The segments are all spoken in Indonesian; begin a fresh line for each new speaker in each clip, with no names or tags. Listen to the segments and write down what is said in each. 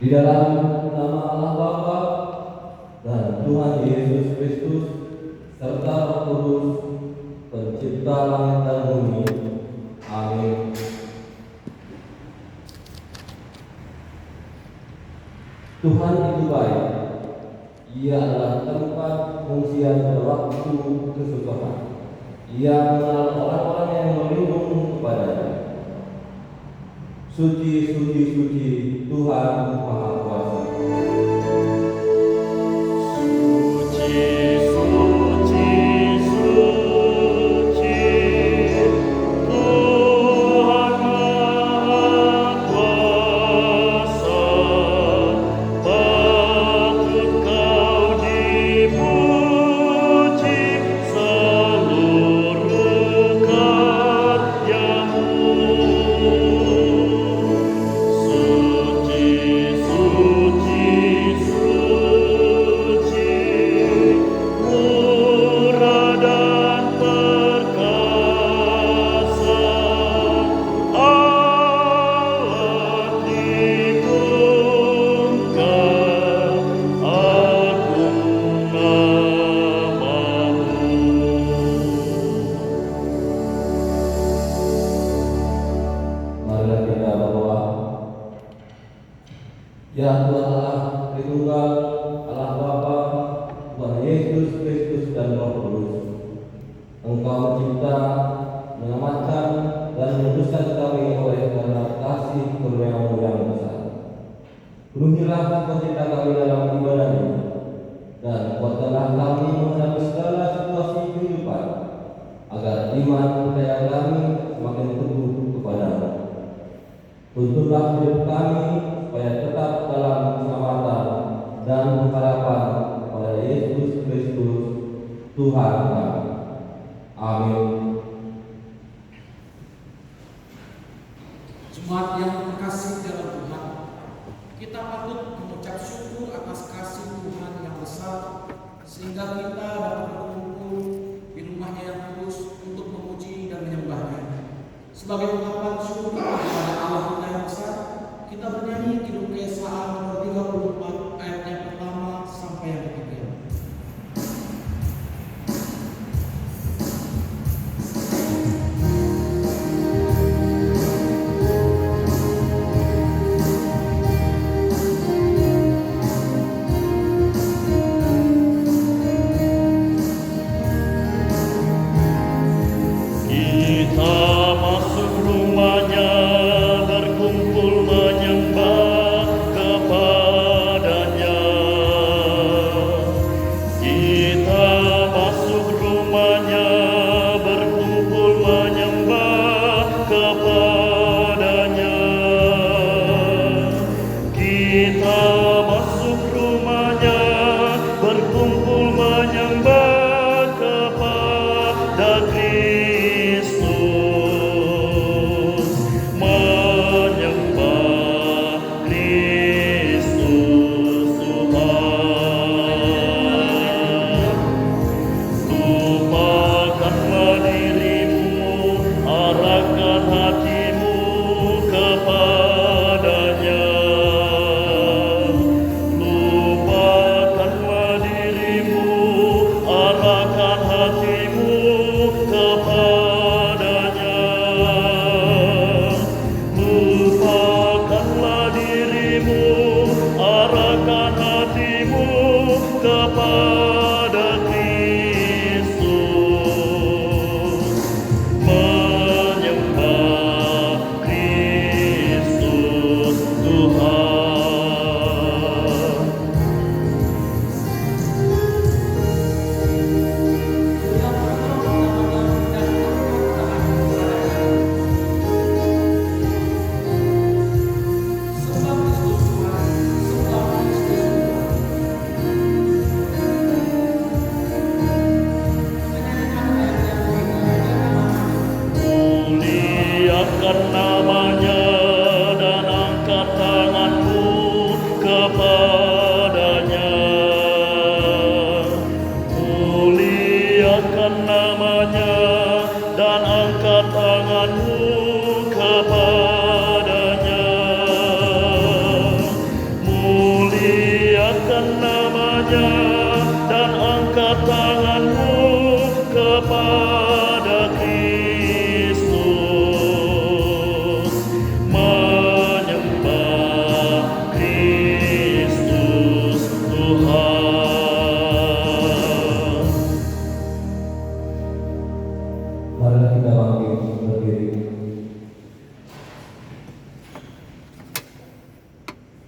Di dalam nama Allah Bapa dan Tuhan Yesus Kristus serta Roh Kudus, Pencipta langit dan bumi. Amin. Tuhan itu baik. Ia adalah tempat pengungsian pada waktu kesusahan. Ia mengenal orang-orang yang melindung kepadanya. Suci, suci, suci, Tuhan Maha Kuasa. Ya Tuhan Allah Tritunggal, Allah Bapa, Tuhan Yesus Kristus dan Roh Kudus, Engkau mencipta, menyelamatkan, dan memutuskan kami oleh karena kasih karunia-Mu yang besar. Penuhilah sukacita kami dalam ibadah ini, dan kuatkanlah kami menghadapi segala situasi kehidupan, agar iman percaya kami semakin teguh kepadamu. Tuntunlah hidup kami supaya tetap dalam keselamatan dan pengharapan kepada Yesus Kristus Tuhan kami. Amin.
Jemaat yang terkasih dalam Tuhan, kita patut mengucap syukur atas kasih Tuhan yang besar, sehingga kita dapat berkumpul di rumahnya yang kudus untuk memuji dan menyembahnya. Sebagai ungkapan syukur kepada Allah kita yang besar, kita bernyanyi Kidung Keesaan nomor 34 ayat yang pertama sampai yang ketiga.
tanganmu kepadanya.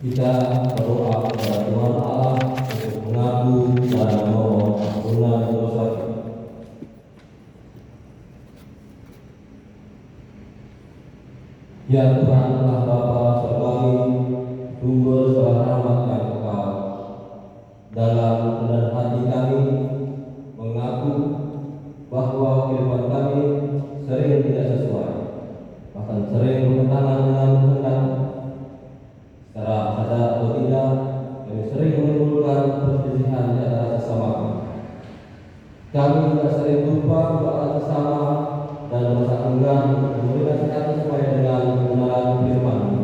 Kita berdoa kepada Tuhan Allah untuk mengaku dan memohon ampunan dosa kita. Ya Tuhan Allah Bapa Surgawi, sumber segala rahmat yang kekal, dalam kerendahan hati kami mengaku bahwa kehidupan kami sering tidak sesuai, bahkan sering bertentangan dengan kehendak. Secara sadar atau tidak, kami sering menimbulkan perselisihan di antara sesama kami. Kami juga sering lupa doa sesama dan merasa enggan untuk memberikan nasihat sesuai dengan kebenaran firman-Mu.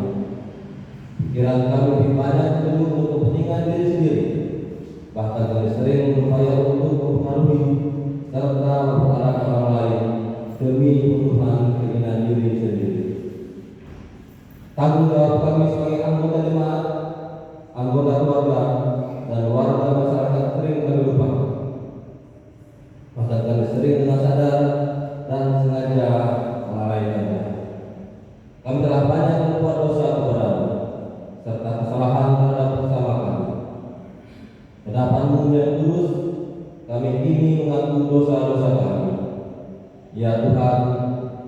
Pikiran kami lebih banyak cenderung untuk kepentingan diri sendiri. Bahkan kami sering berupaya untuk mempengaruhi serta memperarahkan orang lain demi kebutuhan keinginan diri sendiri. Tanggung jawab kami sebagai anggota jemaat, anggota keluarga, dan warga masyarakat sering kami lupakan. Bahkan kami sering dengan sadar dan sengaja melalaikannya. Kami telah banyak membuat dosa kepada-Mu serta kesalahan terhadap sesama kami. Hadapan-Mu yang kudus, kami kini mengaku dosa-dosa kami. Ya Tuhan,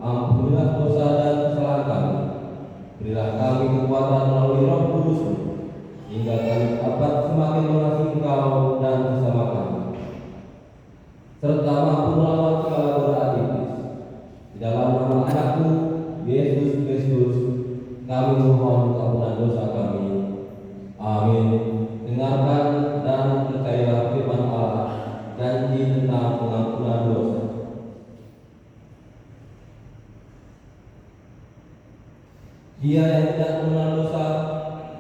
ampunilah dosa dan kesalahan kami. Berilah kami kekuatan melalui Roh Kudus-Mu, hingga kami dapat semakin mengasihi Engkau dan sesama kami, serta mampu melawan segala godaan iblis. Di dalam nama Anak-Mu, Yesus Kristus, kami mohon ampunan dosa kami. Amin. Dengarkan dan percayalah firman Allah, janji tentang pengampunan dosa. Dia yang tidak mengenal dosa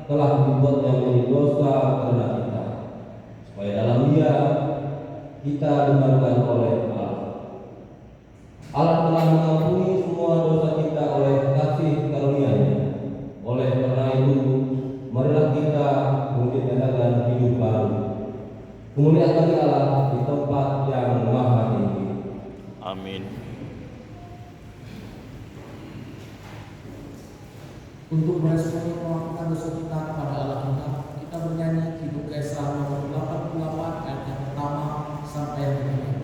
telah dibuatnya menjadi dosa karena kita, supaya dalam Dia kita dibenarkan oleh Allah. Allah telah mengampuni semua dosa kita oleh kasih karunia-Nya. Oleh karena itu, marilah kita menyatakan hidup baru. Kemuliaan bagi Allah di tempat yang maha tinggi.
Amin.
Untuk meresponi pengampunan dosa kita kepada Allah kita bernyanyi Kidung Kaisar nomor 88 ayat yang pertama sampai yang kedua.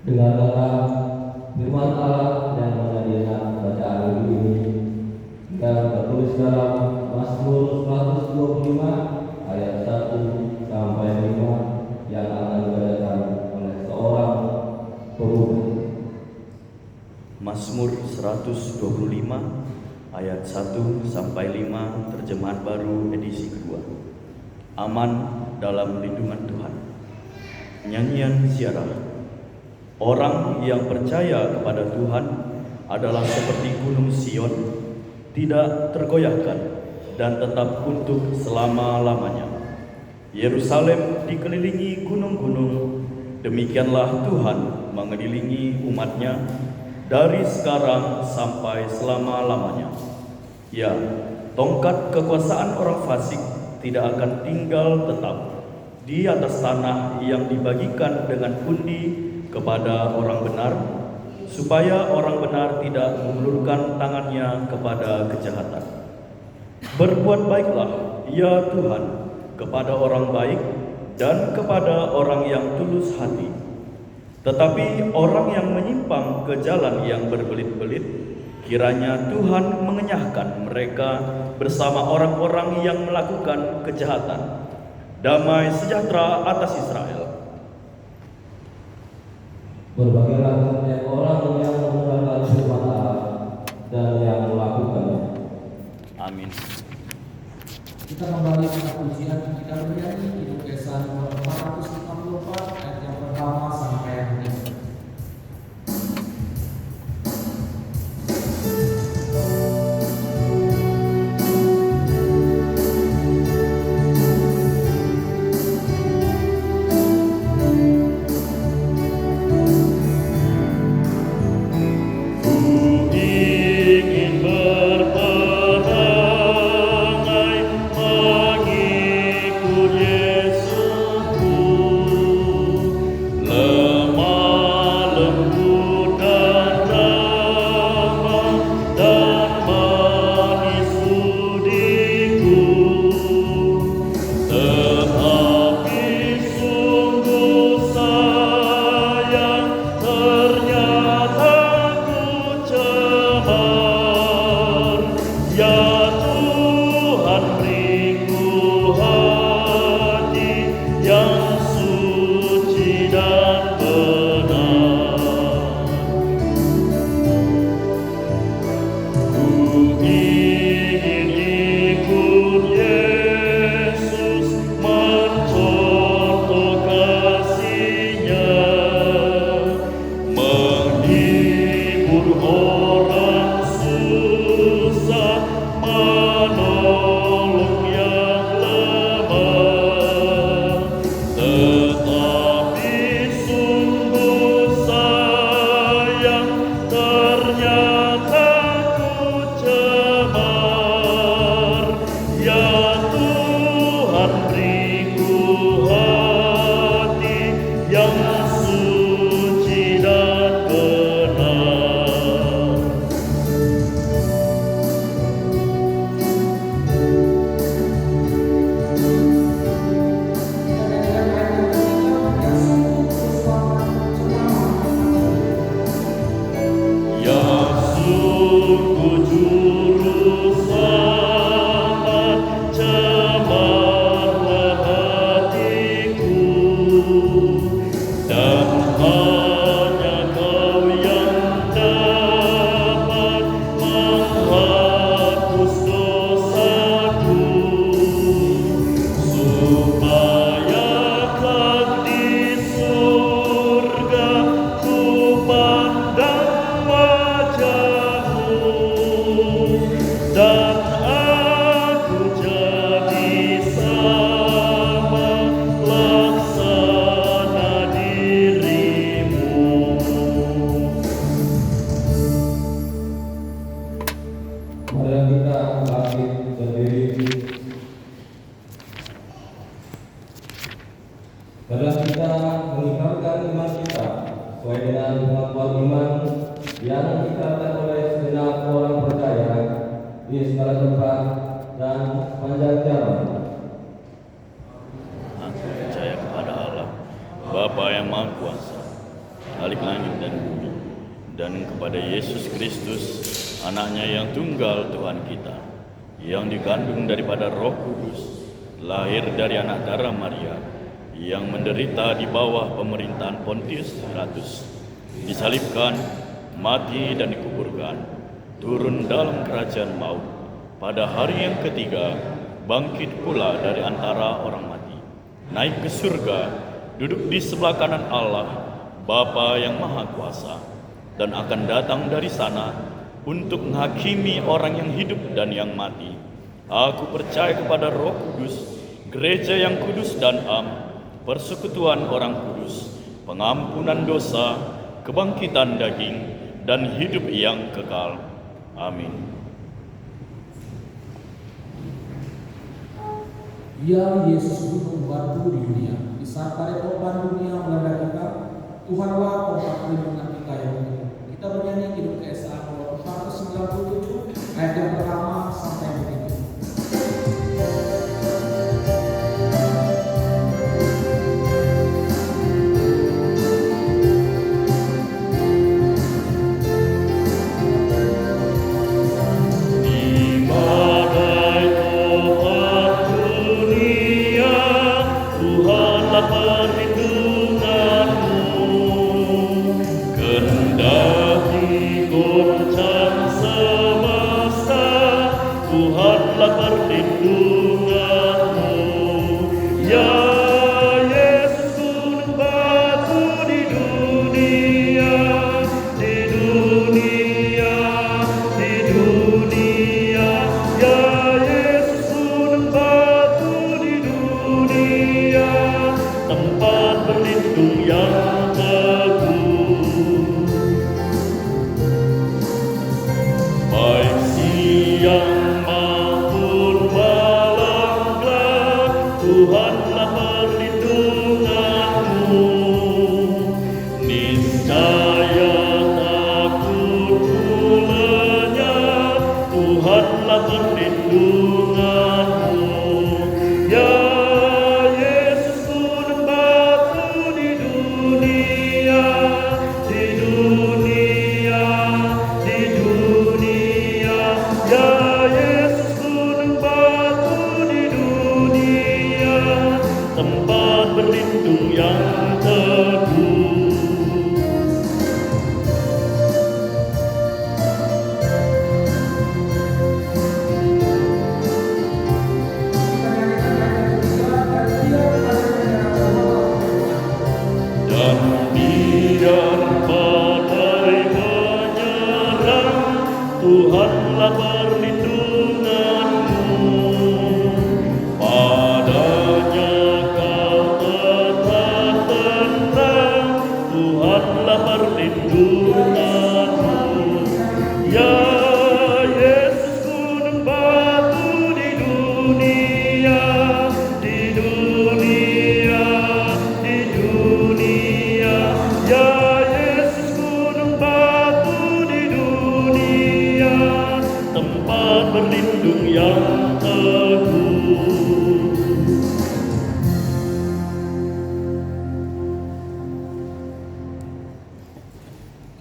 Dengarkanlah firman Allah yang menjadikan bacaan minggu ini yang tertulis dalam Mazmur 125 ayat 1 sampai 5 yang akan dibacakan oleh seorang pemuda.
Mazmur 125 ayat 1 sampai 5 terjemahan baru edisi kedua. Aman dalam lindungan Tuhan. Nyanyian ziarah. Orang yang percaya kepada Tuhan adalah seperti gunung Sion, tidak tergoyahkan dan tetap untuk selama-lamanya. Yerusalem dikelilingi gunung-gunung, demikianlah Tuhan mengelilingi umatnya dari sekarang sampai selama-lamanya. Ya, tongkat kekuasaan orang fasik tidak akan tinggal tetap di atas tanah yang dibagikan dengan undi kepada orang benar, supaya orang benar tidak mengulurkan tangannya kepada kejahatan. Berbuat baiklah, ya Tuhan, kepada orang baik dan kepada orang yang tulus hati. Tetapi orang yang menyimpang ke jalan yang berbelit-belit, kiranya Tuhan mengenyahkan mereka bersama orang-orang yang melakukan kejahatan. Damai sejahtera atas Israel.
Berbahagialah setiap orang yang mendengarkan firman Allah dan yang melakukannya.
Amin.
Kita kembali pada pujian, kita bernyanyi Hidup Besan nomor 454 ayat yang pertama sampai yang kelima.
Marilah kita mengikrarkan iman kita sesuai dengan pengakuan iman yang diikrarkan oleh segenap orang percaya di segala tempat dan sepanjang jalan.
Aku percaya kepada Allah, Bapa yang Maha Kuasa, Khalik langit langit dan bumi, dan kepada Yesus Kristus, anaknya yang tunggal Tuhan kita, yang dikandung daripada Roh Kudus, lahir dari anak darah Maria, yang menderita di bawah pemerintahan Pontius Pilatus, disalibkan, mati dan dikuburkan, turun dalam kerajaan maut, pada hari yang ketiga bangkit pula dari antara orang mati, naik ke surga, duduk di sebelah kanan Allah, Bapa yang Maha Kuasa, dan akan datang dari sana untuk menghakimi orang yang hidup dan yang mati. Aku percaya kepada Roh Kudus, gereja yang kudus dan am, persekutuan orang kudus, pengampunan dosa, kebangkitan daging, dan hidup yang kekal. Amin.
Ya Yesus gunung batu di dunia, di saat padepokan dunia melanda kita, Tuhanlah tempat perlindungan kita yang unik. Kita bernyanyi Hidup Keesaan 497 ayat yang pertama sampai yang ketiga.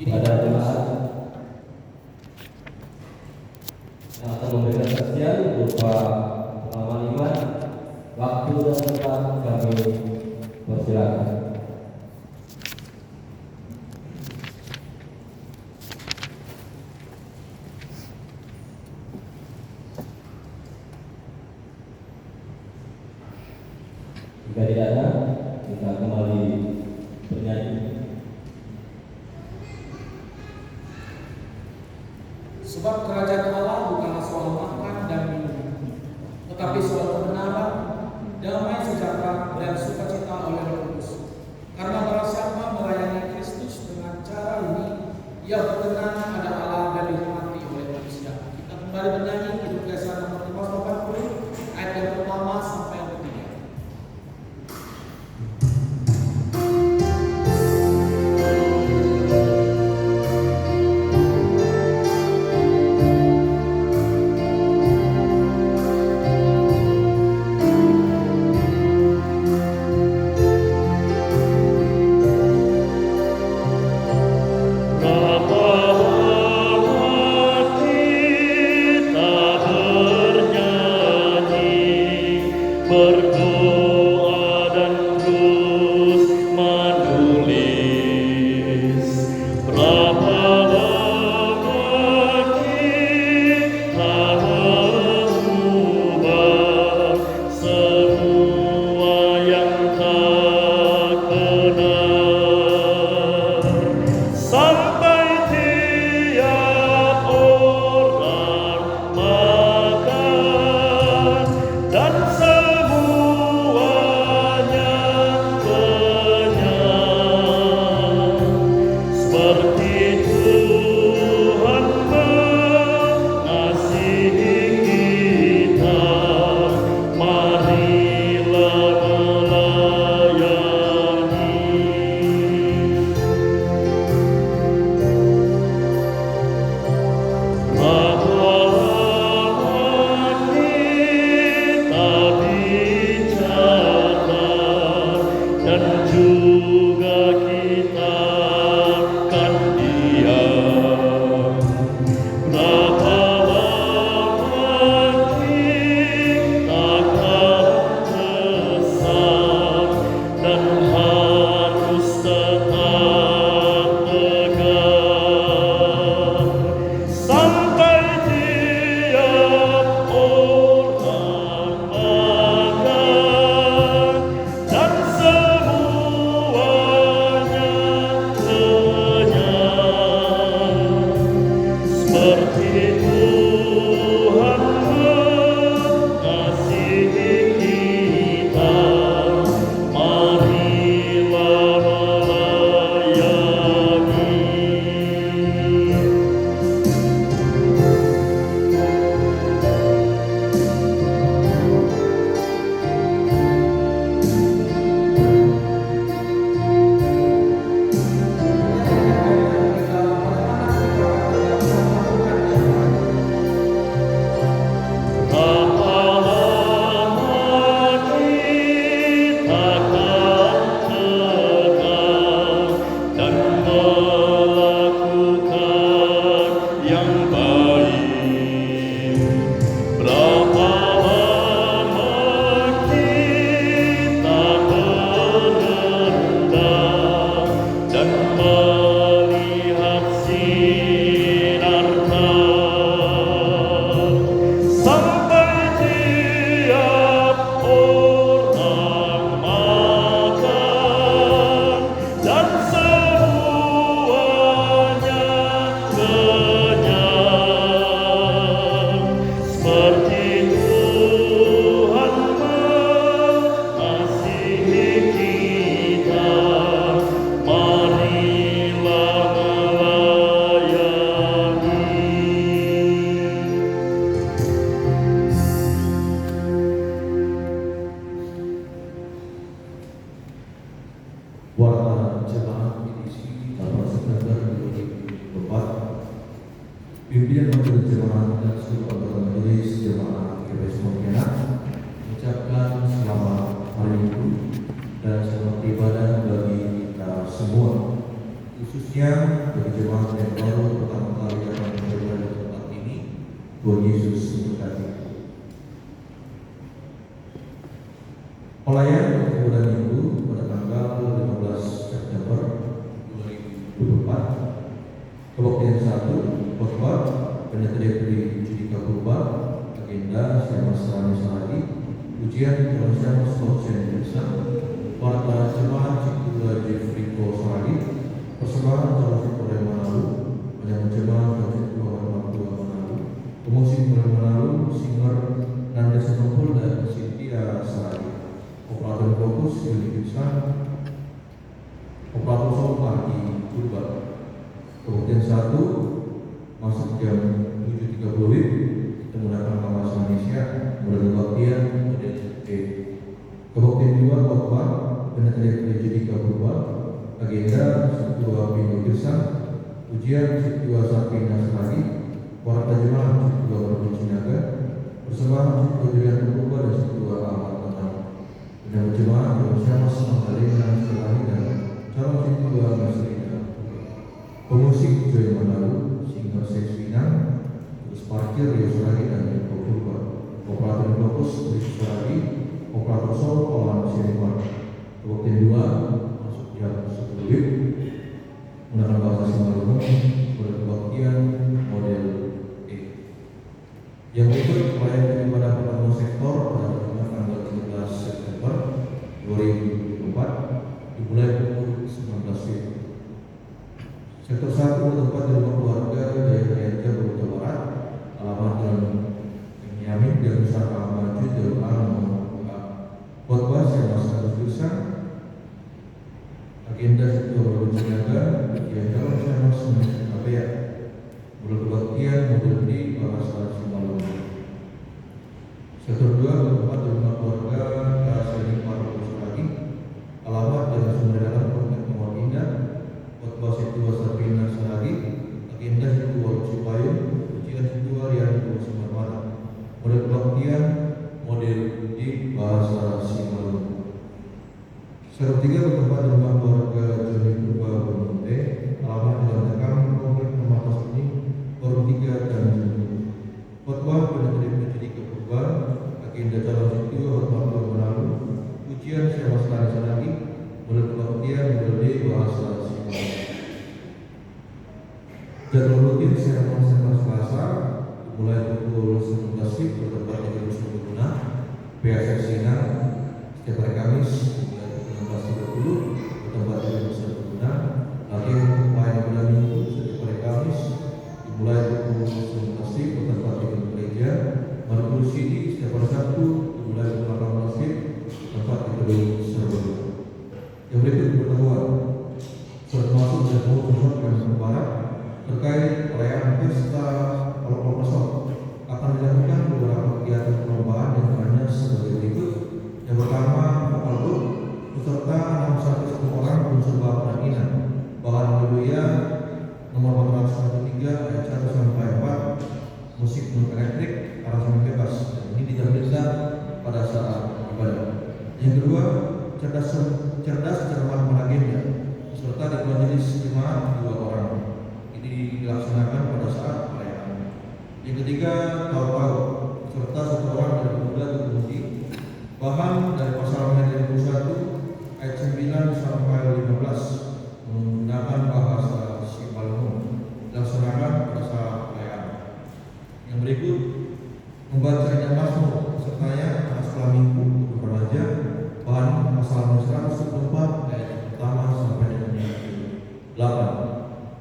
Pada jemaat yang akan memberikan kesaksian berupa pengalaman iman, waktu dan tempat kami persilakan. Jika tidak ada, kita kembali bernyanyi.
Sebab kerajaan Allah bukanlah soal makan dan minum, tetapi soal kebenaran, damai sejahtera dan sukacita oleh Roh Kudus. Karena barang siapa melayani Kristus dengan cara ini, ia berkenan ada Allah dan dihormati oleh manusia. Kita kembali bernyanyi Hidup Keesaan nomor 580 ayat yang pertama sampai yang ketiga.
Warta Jemaat edisi 8 September 2024. Pimpinan Majelis Jemaat dan seluruh anggota Majelis Jemaat GPS Pontianak mengucapkan selamat hari Minggu dan selamat ibadah bagi kita semua, khususnya bagi jemaat yang baru pertama kali datang beribadah di tempat ini. Tuhan Yesus memberkati. Pelayan ibadah Minggu pada tanggal 15 September 2024. Kebaktian 1, khotbah Pendeta-Depri Judika Purba, agenda Syama Serani Saladi, ujian Syama Skotsen Desa, warta jemaat Cikula Jeffriko Saladi, persembahan Calon Kolej Manado, menyambut jemaat Cikula Warmatua Manado, pemusik Kolej Manado, singer Nanda Senompul dan Cynthia Saladi. Operator fokus Yuli Gibson, operator soal di Purba. Kemudian 1 masuk jam 7.30 kita menggunakan bahasa Indonesia model kebaktian model E. Kebaktian 2 khotbah Pendeta-Depri Judika Purba, agenda Ketua Pintu Gibson, ujian Ketua Sapina Saladi, warta jemaat Ketua Baru Cinaga, persembahan Ketua Julian Purba dan Ketua Ahmad Tenang. Dan jemaat bersama Magdalena Selani dan calon Ketua Maselina, pemusik Joy Manado, singer Seswina, terus parkir Yoselagi dan Joko Purba, operator fokus Rizwari, operator sol Polan Siriman. Kebaktian 2 masuk jam 10 menggunakan bahasa Simalungun, model kebaktian model E. Yang berikut pelayan ibadah pertemuan sektor pada tanggal 13 September 2024 dimulai pukul 19 WIB. Sektor 1 tempat di rumah keluarga Jaya Jawa Barat, alamat Jalan Benyamin dan Nusantara Maju Jalan Al-Mu'ab. Khotbah Syama Status Desa, agenda Ketua Baru Cinaga, yang dalam Syama Status
bahasa Singapura. Jadwal rutin seremoni Selasa mulai pukul 19 bertempat di Gedung Serbaguna, pihak seksina setiap hari Kamis mulai pukul 16.30 bertempat di Gedung Serbaguna. Lagi untuk pelayanan pada Minggu setiap hari Kamis dimulai pukul 19 bertempat di Gedung Gereja. Maribor City setiap hari Sabtu dimulai pukul 18 bertempat di Gedung Serbaguna. Yang berikut pertemuan surat masuk dan pengumuman yang Barat terkait perayaan pesta Holocaust akan dilakukan beberapa kegiatan perlombaan yang hanya sebagai berikut. Yang pertama, vokal grup peserta 61 orang unsur bapak dan ina bahan haleluya nomor 403 ayat 1 sampai 4, musik non elektrik aransemen bebas. Ini ditampilkan pada saat ibadah. Yang kedua, cerdas cermat menagihnya serta di majelis jemaat 2 orang. Ini dilaksanakan pada saat perayaan. Yang ketiga, tahu-tahu serta 1 orang dari pemuda atau pemudi. Bahan dari pasal 21 ayat 9 sampai 15 menggunakan bahasa Sipalungun dilaksanakan pada saat perayaan. Yang berikut, membaca Mazmur sertanya atas sekolah minggu untuk remaja. Bahan pasal 124 ayat pertama sampai dengan yang ke-8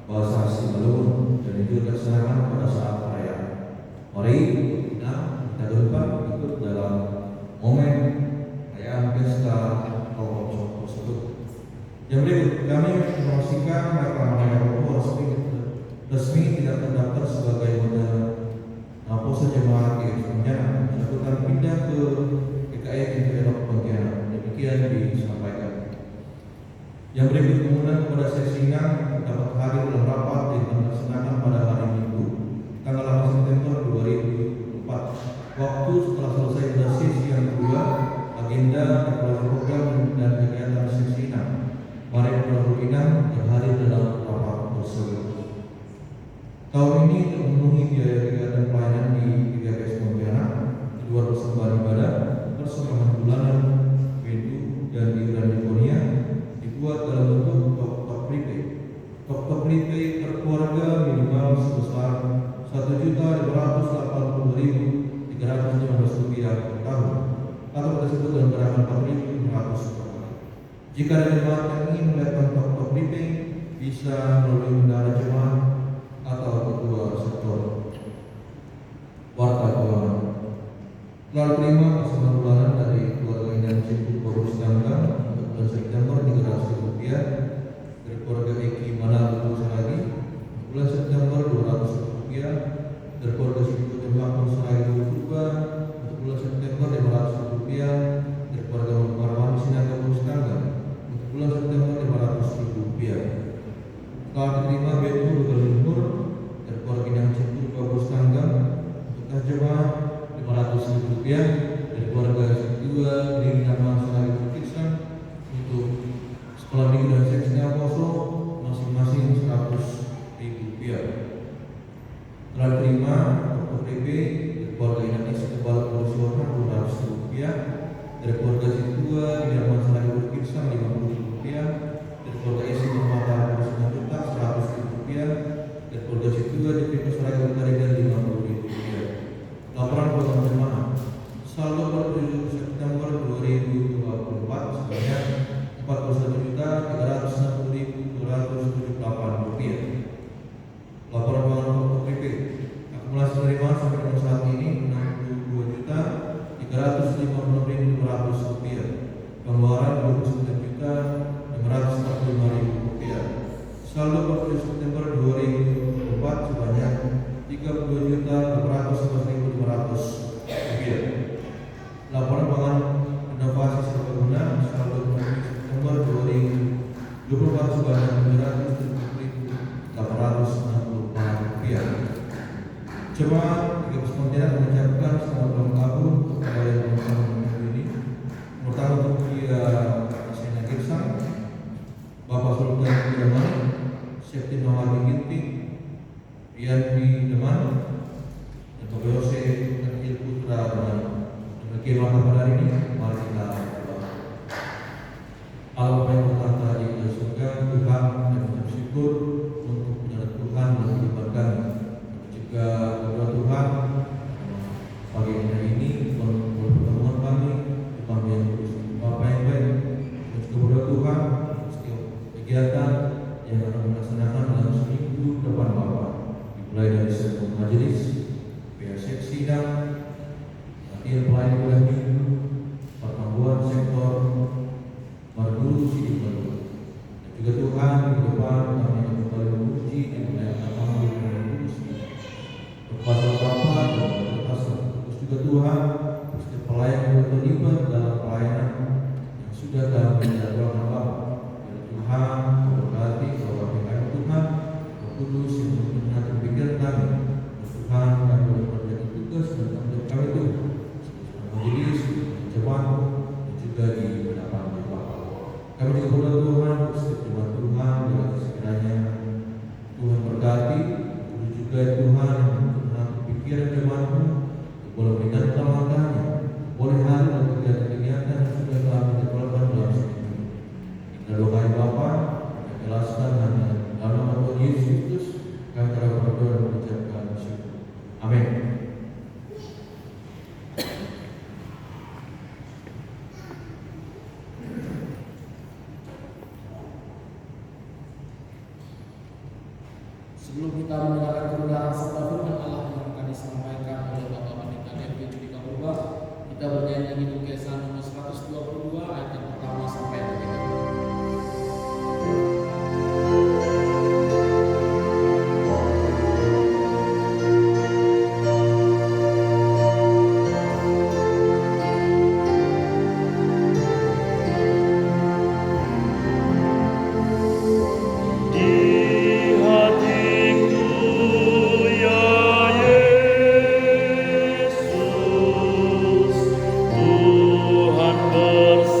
bahasa Sipalungun dan itu dilaksanakan pada saat perayaan. Mari kita berdebat ikut dalam momen perayaan pesta Holocaust tersebut. Yang berikut, kami informasikan rekaman Holocaust resmi tidak terdaftar sebagai modal Apostle Jemaat GKI Pontianak dilakukan pindah ke GKI Pontianak Pontianak. Demikian disampaikan. Yang berikut kemudian kepada seksina dapat hadir dalam rapat yang dilaksanakan pada hari Minggu tanggal 8 September 2004. Waktu setelah selesai pada sesi yang kedua, agenda evaluasi program dan kegiatan seksina. Mari kita hadir dalam rapat tersebut. Tahun ini untuk memenuhi biaya kegiatan pelayanan di GKI Pontianak, kedua persembahan ibadah, persembahan bulanan, venue dan iuran diakonia dibuat dalam bentuk top prepaid. Top prepaid per keluarga minimal sebesar Rp1.280.315 per tahun atau tersebut dalam gerakan 4.500 per tahun. Jika ada jemaat yang ingin melihat top prepaid bisa melalui bendahara jemaat atau ketua sektor warta keuangan. Telah terima persembahan bulanan dari keluarga Indah Cipu Bagus Tanggang untuk bulan September Rp300.000, dari keluarga Eki Mana Lutu Saragi bulan September Rp200.000, dari keluarga Sipu Tembakun Saragi Lutuba untuk bulan September Rp500.000, dari keluarga Marwan Sinaga Bagus Tanggang untuk bulan September Rp500.000. Telah diterima Betu Lugal Lumpur dari keluarga Indah Cipu Bagus Tanggang untuk jemaat Rp500.000, dari keluarga kedua Green Nama Saragi Berkisah untuk sekolah minggu dan seksinya kosong masing-masing Rp100.000. Telah terima Dr. PP dari keluarga Indonesia Kepala Polisi Warna Rp200.000, dari keluarga kedua Green Nama Saragi Berkisah Rp50.000, dari keluarga isi Permata Polisi Juta Rp100.000, dari keluarga kedua DPP Saragi Berkariga Rp50.000. Laporan keuangan jemaah saldo per 7 September 2024 sebanyak Rp41.260.278. Laporan keuangan Dr. PP akumulasi penerimaan sampai dengan saat ini Rp62.356.500, pengeluaran Rp29.545.000. Saldo per 7 September 2024 sebanyak Rp32.811.500. Laporan keuangan inovasi serbaguna saldo per 7 September 2024 sebanyak Rp700.864. Jemaat GKI Pontianak mengucapkan selamat ulang tahun kepada yang mengucapkan ini. Pertama untuk dia Sena Girsang, Bapak Sultan Deman, Septi Nawati Ginting, Rianti Deman, dan Bapak Yose Kecil Putra Deman. Demikian maka pada hari ini mari kita berdoa. Allah yang berkata di surga, Tuhan mulai dari sermon majelis, PSX sidang, latihan pelayanan bulan minggu, pertemuan sektor, marguru sidik baru. Dan juga Tuhan di depan kami akan kembali memuji dan melayani nama Tuhan Kudus. Berpasal Bapa dan berpasal terus juga Tuhan, setiap pelayan yang terlibat dalam pelayanan yang sudah kami jadwalkan Bapa. Tuhan memberkati bahwa kami Tuhan Kudus yang benar berpikir kami. Tuhan kami boleh menjadi tugas dan tanggung jawab kami itu majelis, jemaat dan juga di hadapan Bapa. Kami juga berdoa Tuhan setiap jemaat Tuhan bila sekiranya Tuhan berkati, dan juga Tuhan yang benar pikiran jemaatmu boleh meningkatkan langkahnya, boleh hari dan kegiatan-kegiatan yang sudah kami jadwalkan dalam seminggu. Kita doakan Bapa, kita jelaskan hanya dalam nama Tuhan Yesus Kristus, kami telah berdoa dan mengucapkan syukur. Amin.
Sebelum kita mendengarkan kebenaran serta firman Allah yang akan disampaikan oleh Bapak Pendeta DP Judika Purba, kita bernyanyi Hidung Kesan nomor 122 ayat yang pertama sampai yang ketiga.
Tuhan bersabda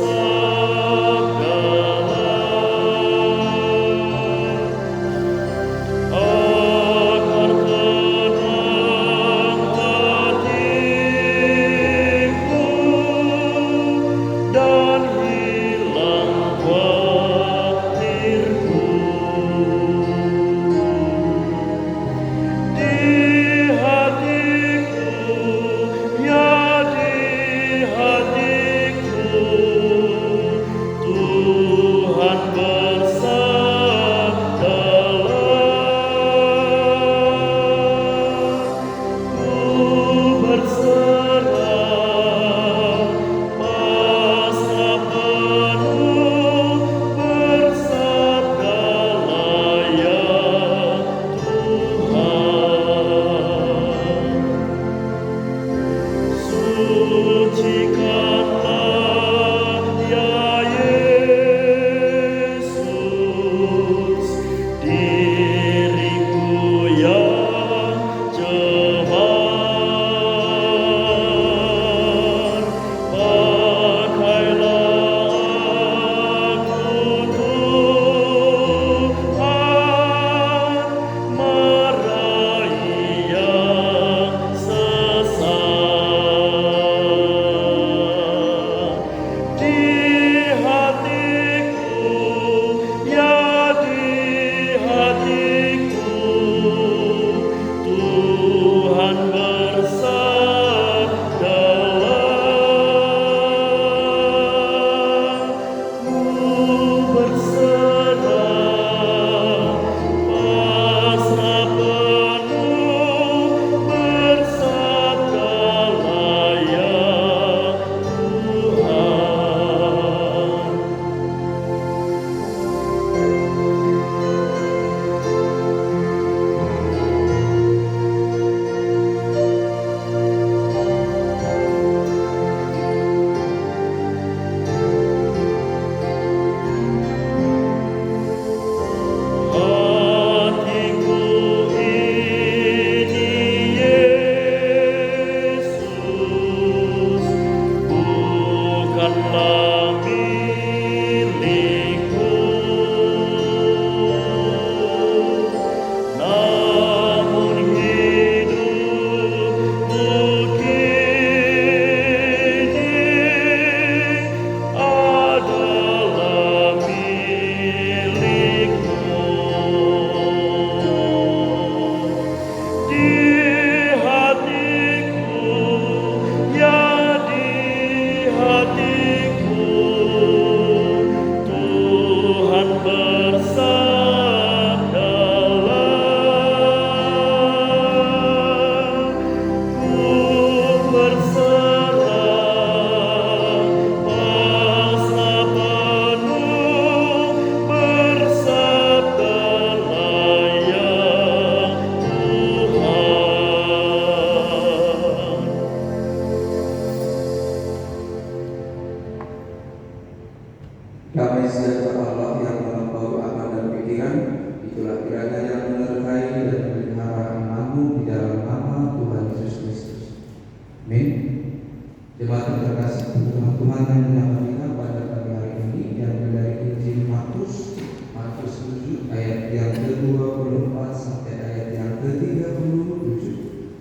Tuhan yang menyapa kita pada pagi hari ini yang dari Injil Markus 7 ayat yang ke-24 sampai ayat yang ke-37.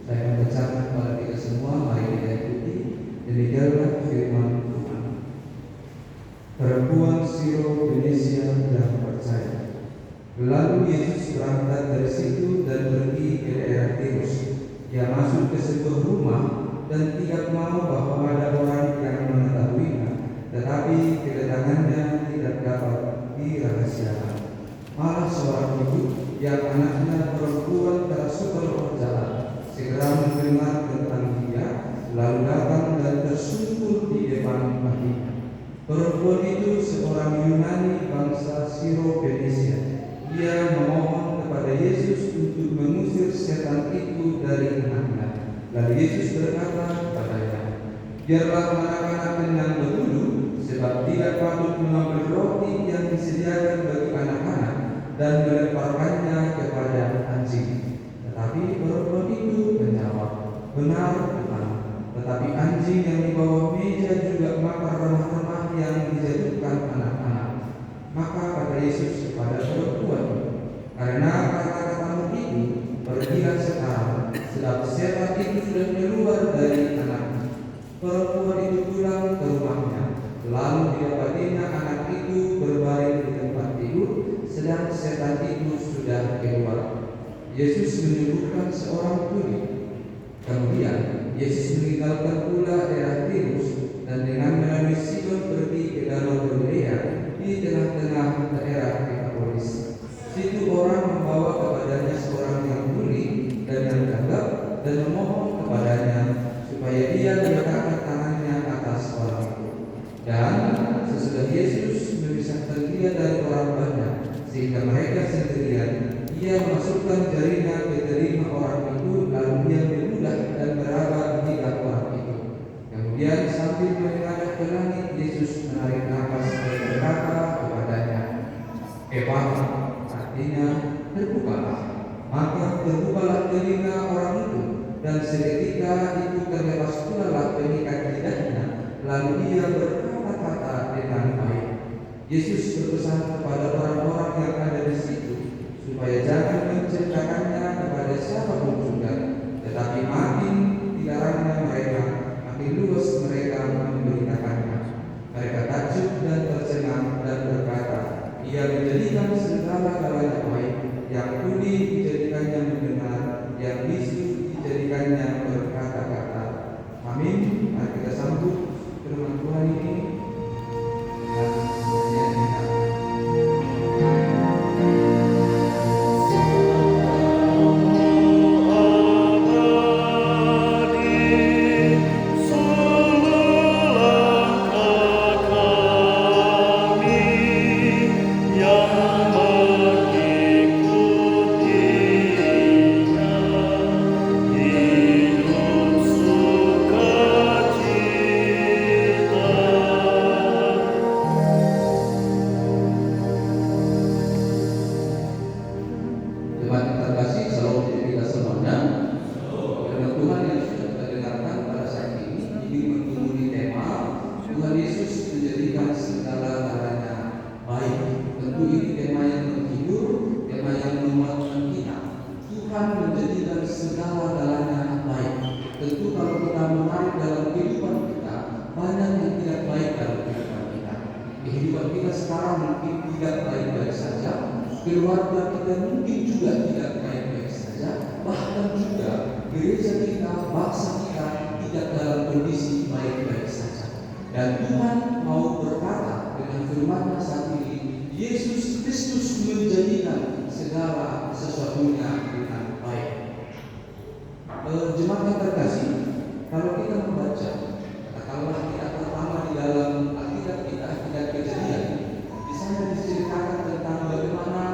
Saya akan bacakan kepada kita semua, mari kita ikuti. Demikianlah firman Tuhan. Perempuan Siro-Fenisia yang percaya. Lalu Yesus berangkat dari situ dan pergi ke daerah Tirus. Dia masuk ke sebuah rumah dan tidak mau bahwa ada orang yang mengetahuinya, tetapi kedatangannya tidak dapat dirahasiakan. Malah seorang ibu yang anaknya perempuan kerasukan roh jahat segera mendengar tentang dia, lalu datang dan tersungkur di depan baginya. Perempuan itu seorang Yunani bangsa Siro-Fenisia. Dia memohon kepada Yesus untuk mengusir setan itu dari anaknya. Lalu Yesus berkata kepadanya, biarlah anak-anak kenyang dahulu, sebab tidak patut mengambil roti yang disediakan bagi anak-anak dan melemparkannya kepada anjing. Tetapi perempuan itu menjawab, benar Tuhan, tetapi anjing yang di bawah meja juga makan remah-remah yang dijatuhkan anak-anak. Maka kata Yesus kepada perempuan, karena kata-katamu itu, pergilah sekarang, sebab setan itu sudah keluar dari anaknya. Perempuan itu pulang ke rumahnya, lalu didapatinya anak itu berbaring di tempat tidur, sedang setan itu sudah keluar. Yesus menyembuhkan seorang tuli. Kemudian Yesus meninggalkan pula daerah Tirus dan dengan melalui Sidon pergi ke Danau Galilea di tengah-tengah daerah Dekapolis. Situ orang membawa kepadanya seorang yang tuli dan yang gagap dan memohon kepadanya supaya dia meletakkan tangannya atas orang itu. Dan sesudah Yesus memisahkan dia dari orang banyak sehingga mereka sendirian, ia memasukkan jarinya ke telinga orang itu, lalu dia meludah dan meraba di lidah orang itu. Kemudian sambil menengadah ke langit, Yesus menarik nafas dan berkata kepadanya, Ephata, artinya terbukalah. Maka terbukalah telinga orang itu, dan seketika itu terlepas pula pengikat lidahnya, lalu ia berkata-kata dengan baik. Yesus berpesan kepada orang-orang yang ada di situ supaya jangan menceritakannya kepada siapapun juga, tetapi makin dilarangnya mereka, makin luas mereka memberitakannya. Mereka takjub dan tercengang dan berkata, ia menjadikan segala-galanya baik, yang tuli dijadikannya mendengar, yang bisu dijadikannya berkata-kata. Amin. Mari kita sambut firman Tuhan ini. Keluarga kita mungkin juga tidak baik-baik saja, bahkan juga gereja kita, bangsa kita tidak dalam kondisi baik-baik saja. Dan Tuhan mau berkata dengan firman-Nya saat ini, Yesus Kristus menjadikan segala sesuatunya dengan baik. Jemaat yang terkasih, kalau kita membaca, katakanlah kita pertama di dalam Alkitab kita, Alkitab Kejadian, di sana diceritakan tentang bagaimana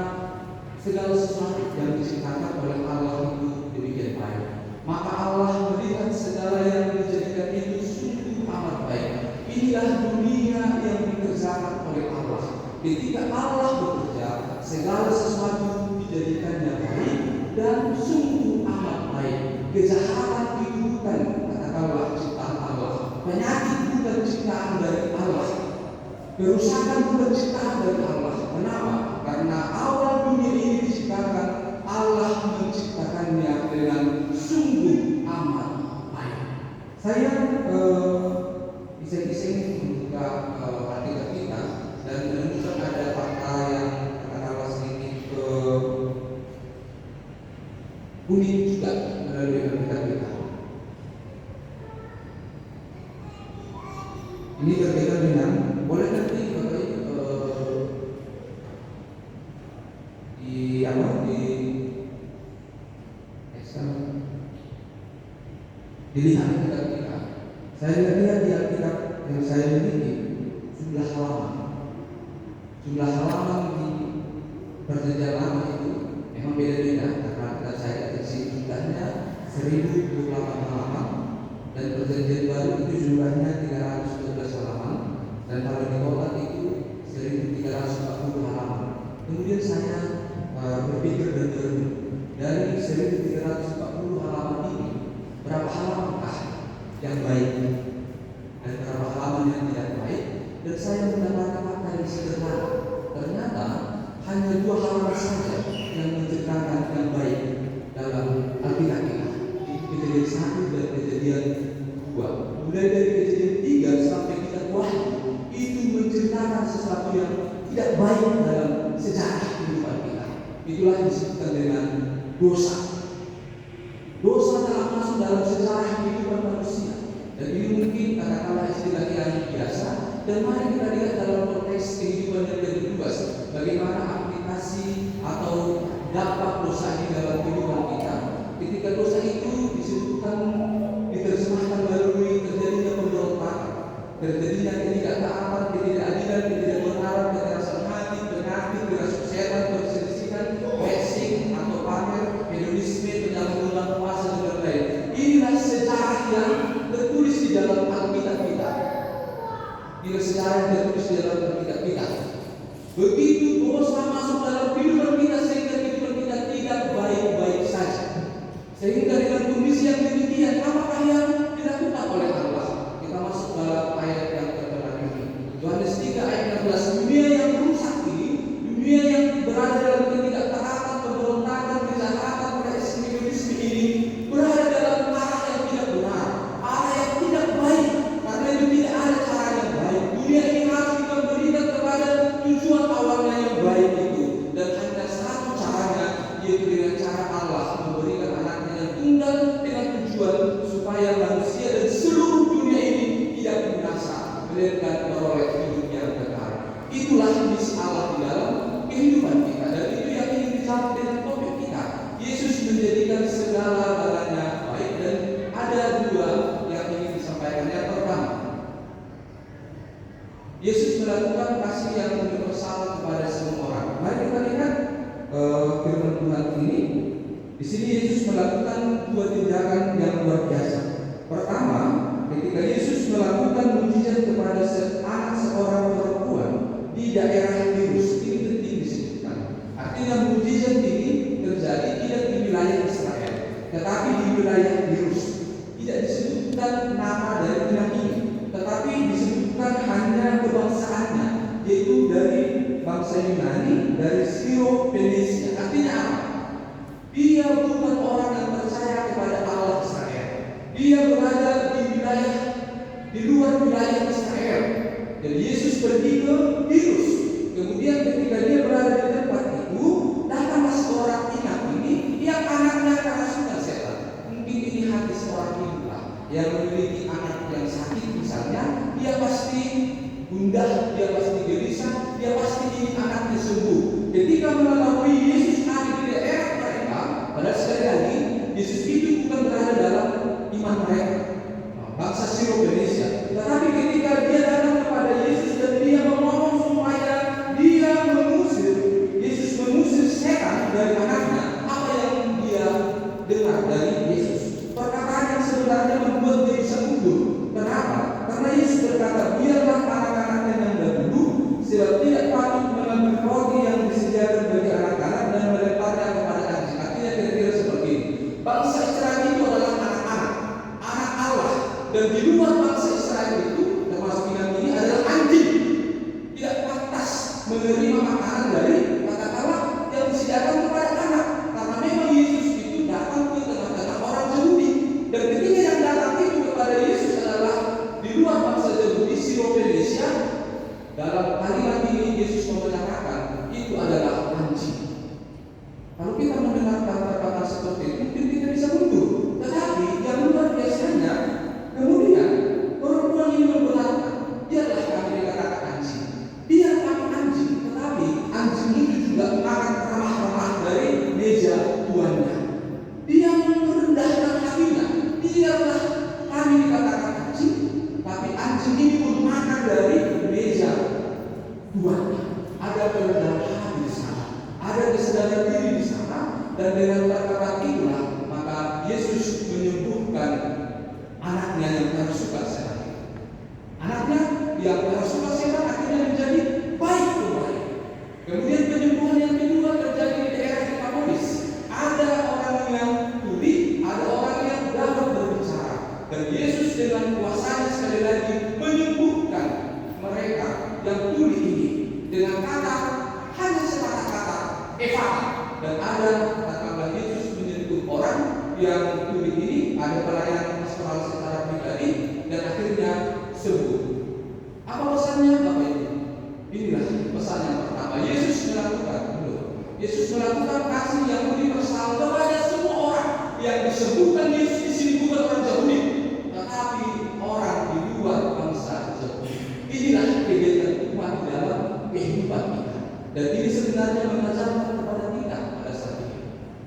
segala sesuatu yang diceritakan oleh Allah itu demikian baik. Maka Allah melihat segala yang dijadikan itu sungguh amat baik. Inilah dunia yang dikerjakan oleh Allah. Ketika Allah bekerja, segala sesuatu dijadikannya baik dan sungguh amat baik. Kejahatan itu bukan katakanlah ciptaan Allah, penyakit bukan ciptaan ciptaan dari Allah. Kerusakan bukan ciptaan dari Allah. Kenapa? Karena awal dunia ini diciptakan, Allah menciptakannya dengan sungguh amat baik. Saya iseng-iseng membuka artikel kita dan menemukan ada fakta yang katakanlah sedikit unik juga melalui artikel kita. Ini berkaitan dengan, boleh nanti dilihat Alkitab kita. Saya lihat di Alkitab yang saya miliki jumlah halaman di Perjanjian Lama itu memang beda-beda karena Alkitab saya deteksi jumlahnya 1028 halaman dan Perjanjian Baru itu jumlahnya 312 halaman dan kalau di Taurat itu 1340 halaman. Kemudian saya berpikir dan berenung dari 1340 halaman ini berapa halamankah yang baik dan berapa halaman yang tidak baik, dan saya mendapatkan fakta yang sederhana. Ternyata hanya 2 halaman saja yang menceritakan yang baik dalam Alkitab kita. Kejadian 1 dan Kejadian 2. Mulai dari Kejadian 3 sampai kita Wahyu itu menceritakan sesuatu yang tidak baik dalam sejarah kehidupan kita. Itulah yang disebutkan dengan dosa. Dosa telah masuk dalam sejarah kehidupan manusia, dan ini mungkin katakanlah istilah yang biasa. Dan mari kita lihat dalam konteks kehidupan yang lebih luas, bagaimana aplikasi atau dampak dosa ini dalam kehidupan kita. Ketika dosa itu disebutkan, diterjemahkan melalui terjadinya pemberontakan, terjadinya ketidaktaatan, ketidakadilan, ketidakbenaran, kekerasan hati, penyakit, kerasukan setan, perselisihan, hexing atau pamer, hedonisme, penyalahgunaan kuasa dan lain-lain. Inilah sejarah yang tertulis di dalam Alkitab kita. Inilah sejarah yang tertulis di dalam Alkitab kita. Begitu dosa masuk dalam kehidupan kita sehingga kehidupan kita tidak baik-baik saja. Sehingga dengan kondisi yang demikian, apakah yang dilakukan oleh Allah? Kita masuk dalam ayat yang terkenal ini. Yohanes 3 ayat 16. Dunia yang rusak ini, dunia yang berada dalam ketidaktaatan, pemberontakan, kejahatan, ekstremisme ini berada dalam arah yang tidak benar, arah yang tidak baik. Karena itu tidak ada cara yang baik. Dunia ini harus kita berikan kepada tujuan awalnya yang baik itu, dan hanya satu caranya, yaitu dengan cara Allah memberikan anaknya yang tunggal dengan tujuan supaya manusia dan seluruh dunia ini tidak binasa, melainkan beroleh hidup yang kekal. Itulah misi Allah di dalam kehidupan kita, dan itu yang ingin dijawab dengan topik kita. Yesus menjadikan segala-galanya baik, dan ada 2 yang ingin disampaikan. Yang pertama, Yesus melakukan kasih yang universal kepada semua orang. Mari kita lihat firman Tuhan ini. Di sini Yesus melakukan 2 tindakan yang luar biasa. Pertama, ketika Yesus melakukan mujizat kepada anak seorang perempuan di daerah Tirus, ini penting disebutkan. Artinya mujizat ini terjadi tidak di wilayah Israel, tetapi di wilayah Tirus. Tidak disebutkan nama dari negeri ini, tetapi disebutkan hanya kebangsaannya, yaitu dari bangsa Yunani, dari Syro-Fenisia. Artinya apa? Dia bukan orang yang percaya kepada Allah Israel. Dia berada di wilayah, di luar wilayah Israel. Dan Yesus pergi ke Tirus. Kemudian ketika dia berada di tempat itu, datanglah seorang inak ini yang anaknya kerasukan setan. Mungkin ini hati seorang ibu yang memiliki anak yang sakit misalnya, dia pasti gundah, dia pasti gelisah, dia pasti ingin anaknya sembuh. Ketika mengetahui Yesus ada di daerah mereka, padahal sekali lagi Yesus itu bukan berada dalam iman mereka, bangsa Syro-Fenisia. Tetapi ketika dia datang kepada Yesus dan dia memohon supaya dia mengusir, Yesus mengusir setan dari anaknya, apa yang dia dengar dari Yesus? Perkataan yang sebenarnya membuat dia bisa mundur. Kenapa? Karena Yesus berkata, biarlah anak-anaknya yang dahulu, sebab tidak patut mengambil roti yang disediakan bagi anak-anak dan melemparnya kepada anjing. Artinya kira-kira seperti ini. Bangsa Israel itu adalah anak-anak, anak Allah, dan di luar bangsa Israel itu, termasuk yang tuli ini ada pelayanan pastoral secara pribadi dan akhirnya sembuh. Apa pesannya Bapak Ibu? Inilah pesan yang pertama. Yesus melakukan kasih yang universal kepada semua orang. Yang disebutkan Yesus di sini bukan orang Yahudi, tetapi orang di luar bangsa Yahudi. Inilah kegiatan Tuhan dalam kehidupan kita. Dan ini sebenarnya mengajarkan kepada kita pada saat ini.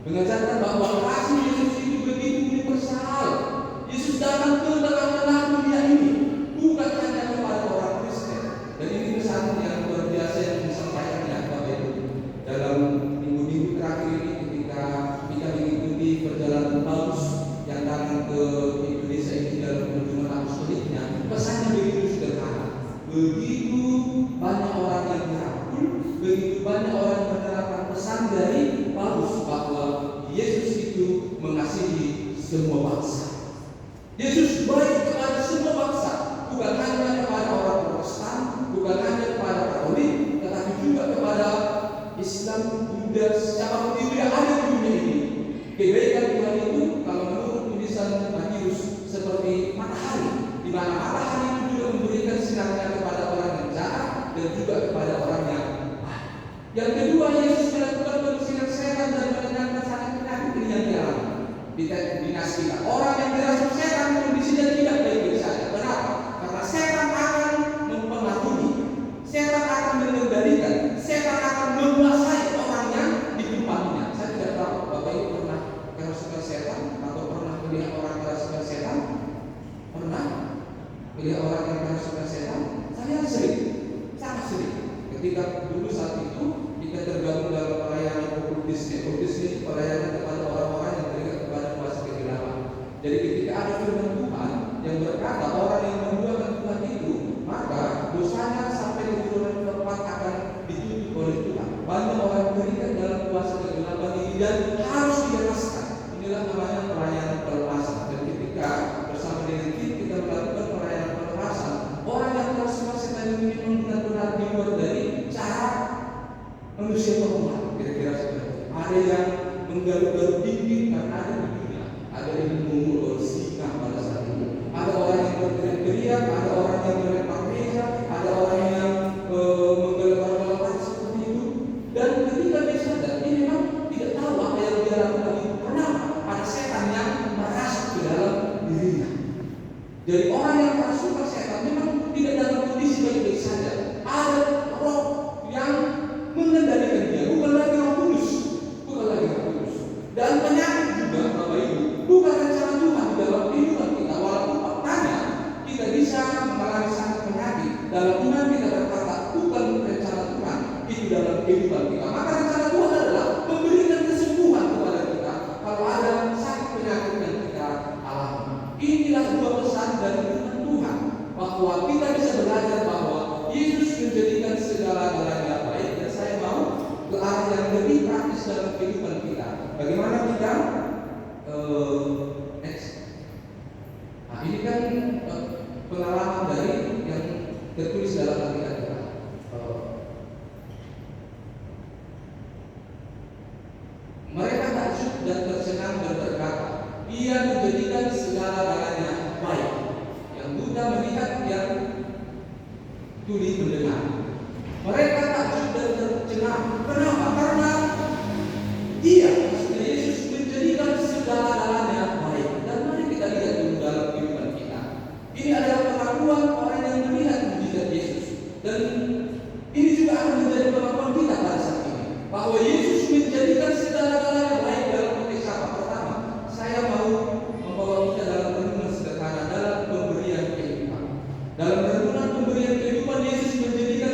Mengajarkan bahwa kasih Yesus itu begitu universal. Yesus datang ke tengah-tengah dunia ini, bukan hanya kepada orang Kristen. Dan ini pesan yang luar biasa yang disampaikan ya Bapak Ibu. Dalam minggu-minggu terakhir ini ketika kita mengikuti perjalanan Paulus yang datang ke Indonesia ini dalam kunjungan apostoliknya, pesannya begitu sederhana. Begitu banyak orang yang dirangkul, begitu banyak orang yang menerapkan pesan dari Paulus bahwa Yesus itu mengasihi semua bangsa. Yesus baik kepada semua bangsa, bukan hanya kepada orang Protestan, bukan hanya kepada Katolik, tetapi juga kepada Islam, Buddha, siapapun itu yang ada di dunia ini. Kebaikan Tuhan itu kalau menurut tulisan Matius seperti matahari, di mana matahari itu juga memberikan sinarnya kepada orang yang jahat dan juga kepada orang yang baik. Yang kedua, Yesus melakukan pengusiran setan dan menenangkan sakit penyakit ini yang dialami di dinas kita. Orang yang dirasuki setan kondisinya tidak baik-baik saja. Kenapa? Karena setan akan mempengaruhi, setan akan mengendalikan, setan akan menguasai orang yang di tempatnya. Saya tidak tahu Bapak Ibu pernah kerasukan setan atau pernah melihat orang kerasukan setan? Pernah melihat orang yang kerasukan setan? Saya sering, sangat sering. Ketika dulu saat itu kita tergabung dalam pelayanan okkultisme. Okkultisme pelayanan kepada orang-orang yang terikat kepada kuasa kegelapan. Jadi ketika ada firman Tuhan yang berkata orang yang menduakan Tuhan itu, maka dosanya sampai ke turunan keempat akan ditutup oleh Tuhan. Banyak orang terikat dalam kuasa kegelapan ini dan harus dilepaskan. Inilah namanya pelayanan pelepasan. Dan ketika bersama dengan kita melakukan pelayanan pelepasan, orang yang kerasukan setan ini memang benar-benar dibuat dari cara manusia normal, kira-kira seperti itu. Ada yang menggaruk-garuk dinding karena ada di dunia, ada yang mengulur singa pada saat itu, ada orang yang berteriak-teriak, ada orang yang melempar meja, ada orang yang menggelar-gelar seperti itu. Dan ketika dia sadar, dia memang tidak tahu apa yang dia lakukan itu. Kenapa? Ada setan yang merasuk ke dalam dirinya. Jadi orang yang kerasukan setan memang tidak dalam kondisi baik-baik saja. Ada roh yang mengendalikan dia, bukan lagi Roh Kudus, bukan lagi Roh Kudus. Dan penyakit juga Bapak Ibu, bukan rencana Tuhan di dalam kehidupan kita. Walaupun faktanya kita bisa mengalami sakit penyakit, dalam iman kita berkata bukan rencana Tuhan itu dalam kehidupan kita. Maka rencana Tuhan adalah memberikan kesembuhan kepada kita kalau ada sakit penyakit yang kita alami. Inilah dua pesan dari firman Tuhan, bahwa kita bisa belajar bahwa Yesus menjadikan segala-galanya baik. Dan saya mau ke arah yang lebih praktis dalam kehidupan kita. Bagaimana kita Nah ini kan pengalaman dari yang tertulis dalam Alkitab kita. Mereka takjub dan tercengang dan berkata, Ia menjadikan segala-galanya baik. Yang buta melihat, yang tuli mendengar. Mereka takjub dan tercengang. Kenapa? Karena Dia, maksudnya Yesus, menjadikan segala-galanya baik. Dan mari kita lihat dulu dalam kehidupan kita. Ini adalah pengakuan orang yang melihat mujizat Yesus. Dan ini juga akan menjadi pengakuan kita pada saat ini, bahwa Yesus menjadikan segala-galanya baik dalam konteks apa? Pertama, saya mau membawa kita dalam renungan sederhana dalam pemberian kehidupan. Dalam renungan pemberian kehidupan, Yesus menjadikan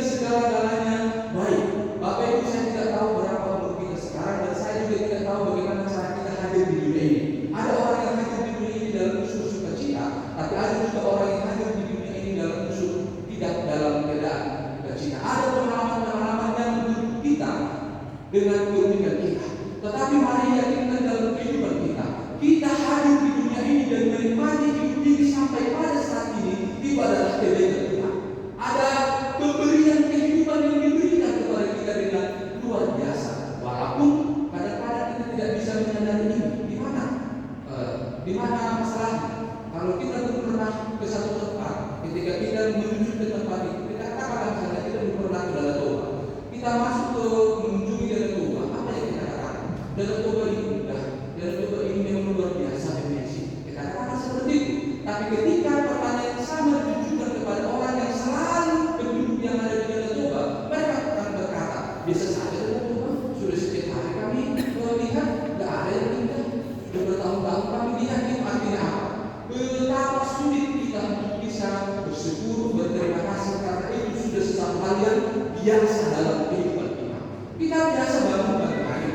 Di mana masalahnya? Kalau kita pernah ke satu tempat, ketika kita menuju ke tempat itu, kita katakan misalnya kita pernah ke Danau Toba, kita masuk ke mengunjungi Danau Toba, apa yang kita katakan? Danau Toba ini indah, Danau Toba ini memang luar biasa dimensi. Kita katakan seperti itu. Tapi ketika pertanyaan yang sama ditujukan kepada orang yang selalu penduduk yang ada di Danau Toba, mereka akan berkata, biasa saja Danau Toba, sudah setiap hari kami melihat, tidak ada yang indah. Sudah bertahun-tahun kami lihat, itu artinya apa? Betapa sulit kita untuk bisa bersyukur, berterima kasih karena itu sudah sesuatu hal yang biasa dalam kehidupan kita. Kita biasa bangun pagi hari,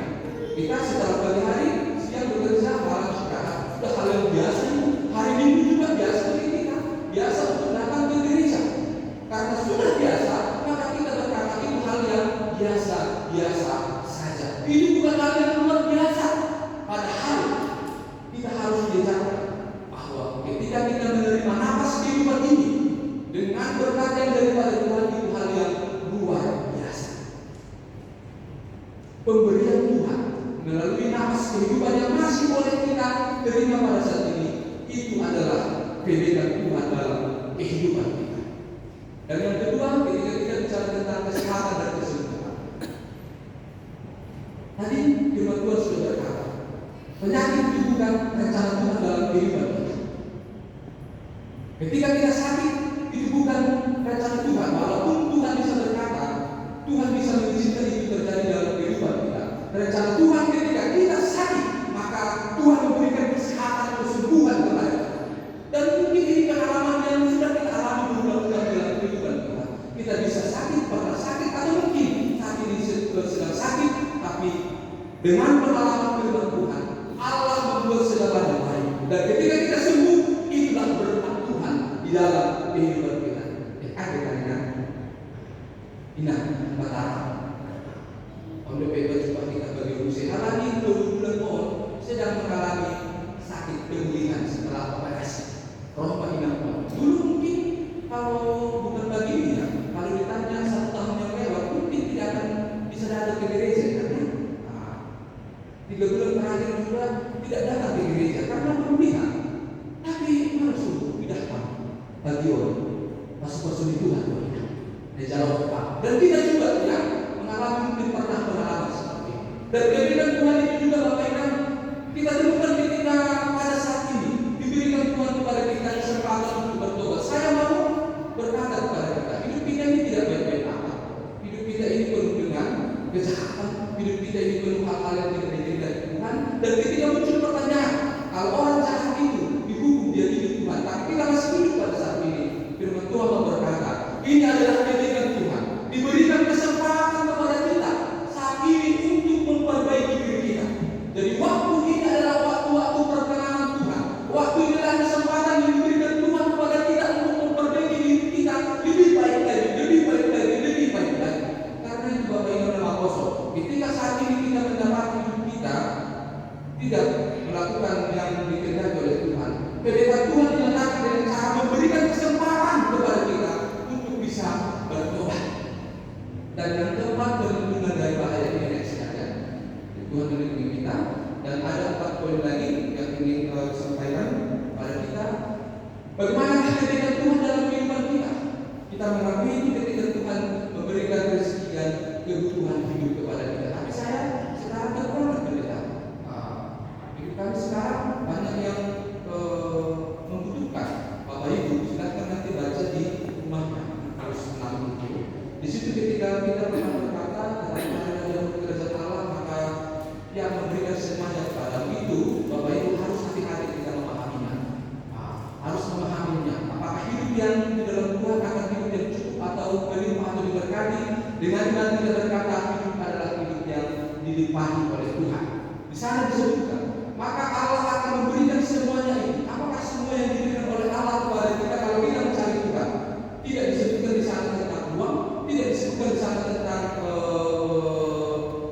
kita setelah pagi hari siang bekerja, malam istirahat, sudah hal yang biasa itu. Hari Minggu juga biasa bagi kita, biasa untuk datang ke gereja. Karena sudah biasa, maka kita berkata itu hal yang biasa saja. Itu bukan hal yang luar biasa. Padahal kita harus diajarkan bahwa ketika kita menerima nafas kehidupan ini dengan berkat yang daripada Tuhan, itu hal yang luar biasa. Pemberian Tuhan melalui nafas kehidupan yang masih boleh kita terima pada saat ini, itu adalah kebenaran Tuhan dalam kehidupan kita. Dan yang kedua, ketika kita bicara tentang kesehatan dan kesembuhan, tadi firman Tuhan sudah berkata, penyakit itu bukan rencana Tuhan dalam kehidupan kita. Ketika kita sakit, itu bukan rencana Tuhan. Walaupun Tuhan bisa berkata, Tuhan bisa mengizinkan itu terjadi dalam kehidupan kita. Rencana Tuhan ketika kita sakit, maka Tuhan memberikan kesehatan, kesembuhan kepada kita. Dan mungkin ini pengalaman yang sudah kita alami berulang-ulang dalam kehidupan kita. Kita bisa sakit, pernah sakit, atau mungkin saat ini sedang sakit, tapi dengan pengalaman firman Tuhan, Allah membuat segalanya baik. Dan ketika kita sembuh, itulah berkat Tuhan di dalam kehidupan kita. Adik-adik, ingat betapa Pondok Bebas kita bagi usia lagi 2 bulan mohon sedang mengalami sakit pemulihan setelah operasi. Roh Mahina dulu mungkin kalau bukan bagi ini ya, kalau ditanya 1 tahun yang lewat mungkin tidak akan bisa datang ke gereja karena 3 bulan terakhir juga tidak datang ke gereja karena pemulihan. Tapi mana sungguh tidak bagi orang masuk di Tuhan dia jawab Pak. Dan kita juga ya mengalami mungkin pernah pengalaman seperti ini. Dan kebenaran Tuhan itu juga Bapak Ibu kita temukan ketika pada saat ini diberikan Tuhan kepada kita kesempatan untuk bertobat. Saya mau berkata kepada kita, hidup kita ini tidak baik-baik amat. Hidup kita ini penuh dengan kejahatan. Hidup kita ini penuh hal-hal yang tidak diizinkan dari Tuhan. Dan ketika muncul pertanyaan, kalau orang jahat itu dihukum dia hidup Tuhan, tapi kita masih hidup pada saat ini. Firman Tuhan berkata, ini adalah kebenaran Tuhan. Diberikan kesempatan kepada kita saat ini untuk memperbaiki diri kita. Jadi waktu ini adalah waktu-waktu perkenanan Tuhan. Waktu ini adalah kesempatan yang diberikan Tuhan kepada kita untuk memperbaiki diri kita lebih baik lagi. Karena itu Bapak Ibu dan Apostol, ketika saat ini kita mendapat hidup kita tidak melakukan yang dikehendaki oleh Tuhan, kebenaran Tuhan dinyatakan dengan cara memberikan kesempatan kepada kita untuk bisa bertobat. Dan yang keempat, perlindungan dari bahaya ini saja. Tuhan melindungi kita. Dan ada 4 poin lagi yang ingin sampaikan pada kita. Bagaimana kebenaran Tuhan dalam kehidupan kita? Kita mengakui itu ketika Tuhan memberikan rezeki dan kebutuhan hidup kepada kita. Tapi saya sekarang terpuruk berbeda. Hidup kami sekarang banyak yang membutuhkan. Bapak Ibu silakan nanti baca di rumahnya harus menanggung itu. Di situ ketika kita pernah berkata tentang ada kerajaan Allah, maka yang memberikan semuanya kepada itu, Bapak Ibu harus hati-hati kita memahaminya. Harus memahaminya. Apakah hidup yang di dalam Tuhan akan hidup yang cukup atau berlimpah atau diberkati? Dengan iman kita berkata hidup adalah hidup yang dilimpahi oleh Tuhan. Di sana disebutkan, maka Allah akan memberikan semuanya ini. Apakah semua yang diberikan oleh Allah kepada kita kalau kita mencari Tuhan? Tidak disebutkan di sana tentang uang, tidak disebutkan di sana tentang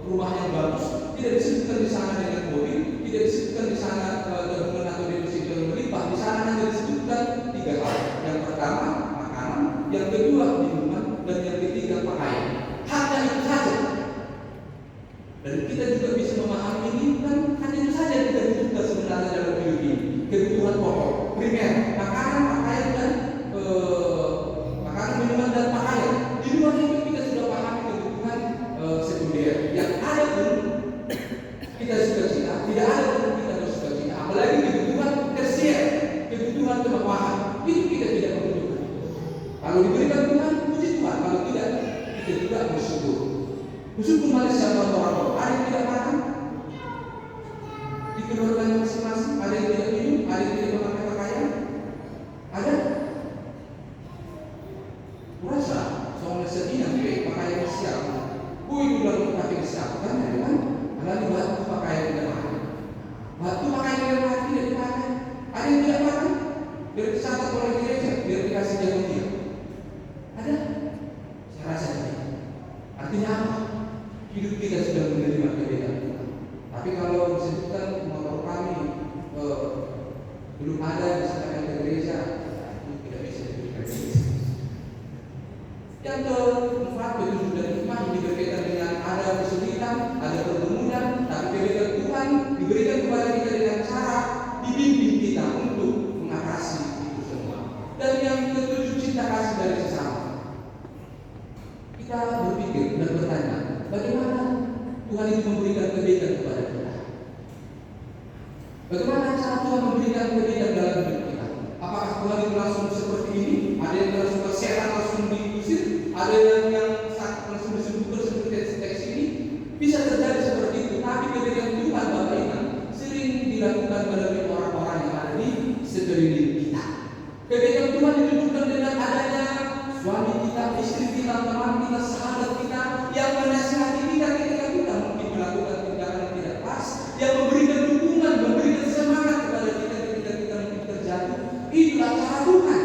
rumah yang bagus, tidak disebutkan di sana dengan mobil, tidak disebutkan di sana tabungan atau deposito yang berlimpah. Di sana hanya disebutkan 3 hal. Yang pertama makanan, yang kedua minuman, dan yang ketiga pakaian. Hanya itu saja. Dan kita juga bisa memahami ini kan hanya primer, makanan, pakaian dan makanan, minuman dan pakaian. Di luar itu kita sudah pahami kebutuhan sekunder. Yang ada pun kita sukacita, tidak ada pun kita bersukacita. Apalagi kebutuhan tersier, kebutuhan kemewahan, itu kita tidak membutuhkan. Kalau diberikan Tuhan, puji Tuhan. Kalau tidak, kita juga bersyukur. Bersyukur pada siapa orang. Ada yang tidak makan di keluarganya masing-masing, ada yang tidak minum, ada yang tidak memakai pakaian. Ada. Kurasa soalnya sedih pakaian siap. Itu dalam pakai siap kan? Ya kan? Ada di waktu pakaian tidak makan. Waktu pakaian tidak makan tidak dipakai. Ada yang tidak makan. Biar dicatat oleh gereja, biar dikasih jagung dia. Ada? Saya rasa tidak. Artinya apa? Hidup kita sudah menerima kebaikan Tuhan. Tapi kalau disebutkan motor kami belum ada disampaikan ke gereja, itu tidak bisa diberikan gereja. Yang keempat, begitu dan hikmah yang berkaitan dengan ada kesulitan, ada pergumulan, tapi kebaikan Tuhan diberikan kepada kita dengan cara dibimbing kita untuk mengatasi itu semua. Dan yang ketujuh, cinta kasih dari sesama. Kita berpikir dan bertanya, bagaimana Tuhan itu memberikan kebaikan kepada kita? Bagaimana cara Tuhan memberikan kebaikan dalam hidup kita? Apakah Tuhan itu langsung seperti ini? Ada yang langsung setan langsung diusir? Ada yang sakit langsung disembuhkan seperti teks ini? Bisa terjadi seperti itu. Tapi kebaikan Tuhan Bapak Ibu sering dilakukan melalui orang-orang yang ada di sekeliling kita. Kebaikan Tuhan ditunjukkan dengan adanya suami kita, istri kita, teman kita, sahabat kita yang menasihati kita ketika kita mungkin melakukan tindakan yang tidak pas, yang memberikan dukungan, memberikan semangat kepada kita ketika kita mungkin terjatuh. Itulah cara Tuhan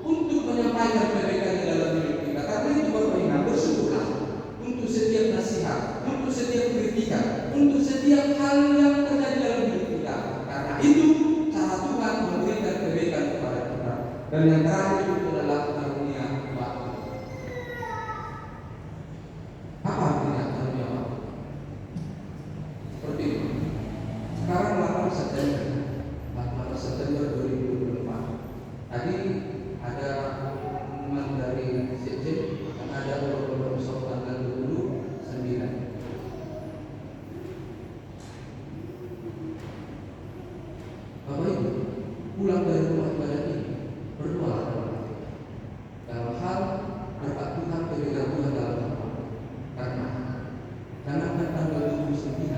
untuk menyampaikan kebaikannya dalam hidup kita. Karena itu Bapak Ibu bersyukurlah untuk setiap nasihat, untuk setiap kritikan, untuk setiap hal yang terjadi dalam hidup kita. Karena itu cara Tuhan memberikan kebaikan kepada kita. Dan yang terakhir itu adalah karunia waktu. Apa artinya karunia waktu? Seperti itu. Sekarang 8 September 2024. Tadi ada pengumuman dari Sekjen akan ada program besok tanggal 29. Bapak Ibu, pulang dari rumah ibadah ini berdoa dalam hal berkat Tuhan, kebaikan Tuhan dalam hidup. Karena jangankan tanggal 29,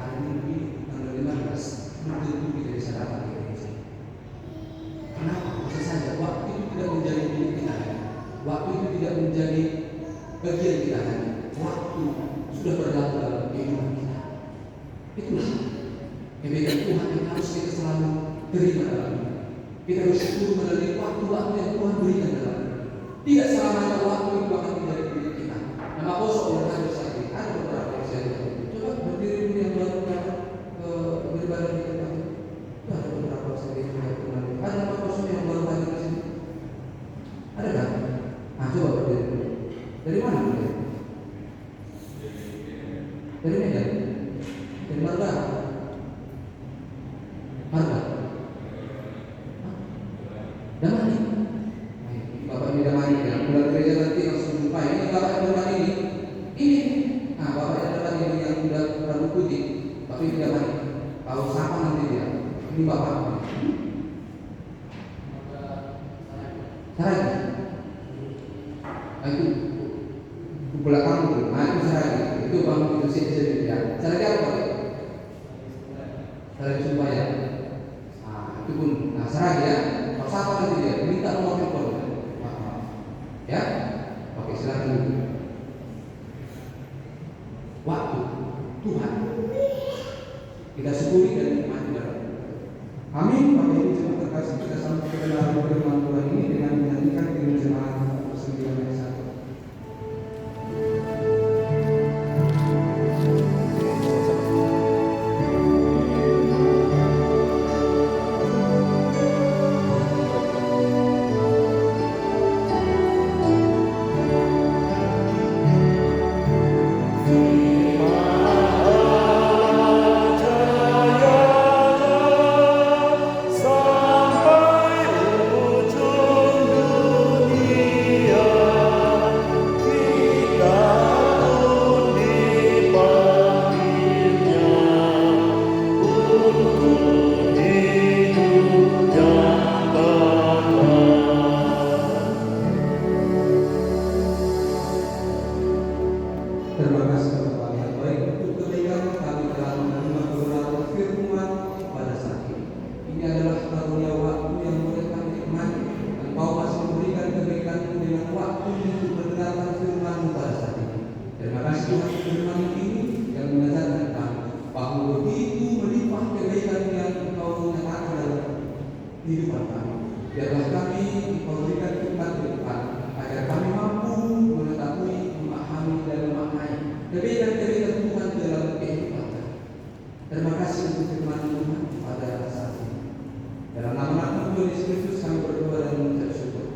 hari Minggu ini tanggal 15, belum tentu kita bisa datang ke gereja. Kenapa? Bisa saja waktu itu tidak menjadi milik kita. Waktu itu tidak menjadi bagian kita. Waktu sudah berlalu dalam kehidupan kita. Itulah kebaikan Tuhan yang harus kita selalu terima dalam hidup. Kita bersyukur melalui waktu-waktu yang Tuhan berikan dalam hidup. Tidak selamanya waktu itu akan menjadi milik kita. Nama kosong yang ada saat ini. Ada beberapa yang saya lihat. Coba berdiri dulu yang baru beribadah di tempat itu. Ada beberapa yang saya lihat. Ada nama kosong yang baru hadir di sini. Ada tak? Nah, coba berdiri dulu. Dari mana berdiri? Dari Medan. Dari Marga. Marga. Damani. Bapak ini Damani ya. Pulang gereja nanti langsung jumpa. Ini bapak yang Damani ini. Ini. Nah, bapak yang Damani ini yang sudah rambut putih. Tapi ini Damani. Tahu siapa nanti dia. Ini bapak. Saragi. Nah, itu belakang itu. Nah, itu Saragi. Itu bang itu sih ya. Saragi apa? Saragi Surabaya. Nah, itu pun. Nah, Saragi ya. Kalau siapa nanti dia minta nomor telepon. Ya. Oke, silakan dulu. Waktu Tuhan kita syukuri dan nikmati dalam. Amin. Bapak Ibu jemaat terkasih, kita sampai ke dalam firman Tuhan ini dengan menyanyikan firman jemaat 9 ayat 1. adalah karunia waktu yang boleh kami nikmati. Engkau masih memberikan kebaikan-Mu dengan waktu untuk mendengarkan firman-Mu pada saat ini. Terima kasih Tuhan, firman ini yang mengajarkan kami bahwa begitu melimpah kebaikan yang Engkau nyatakan dalam kehidupan kami. Biarlah kami Engkau berikan hikmat ke depan, agar kami mampu mengetahui, memahami dan memaknai kebaikan-kebaikan Tuhan dalam kehidupan kami. Terima kasih untuk firman Tuhan pada saat ini. Dalam nama Tuhan Yesus Kristus kami berdoa dan mengucap syukur.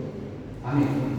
Amin.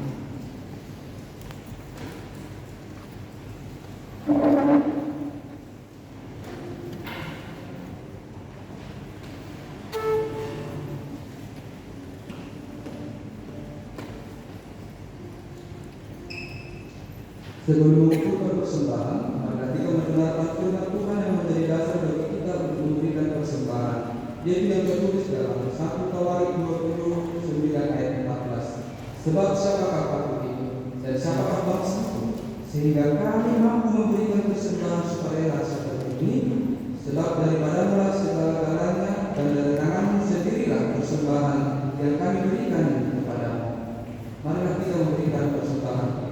Sebelum mengumpulkan persembahan, mari kita mendengarkan firman Tuhan yang menjadi dasar bagi kita untuk memberikan persembahan. Yaitu yang tertulis dalam 1 Tawarik 29 ayat 14. Sebab siapakah aku itu dan siapakah bangsaku, sehingga kami mampu memberikan persembahan sukarela seperti ini. Sebab daripadamu segala-galanya dan dari tanganmu sendirilah persembahan yang kami berikan kepadamu. Marilah kita memberikan persembahan kita.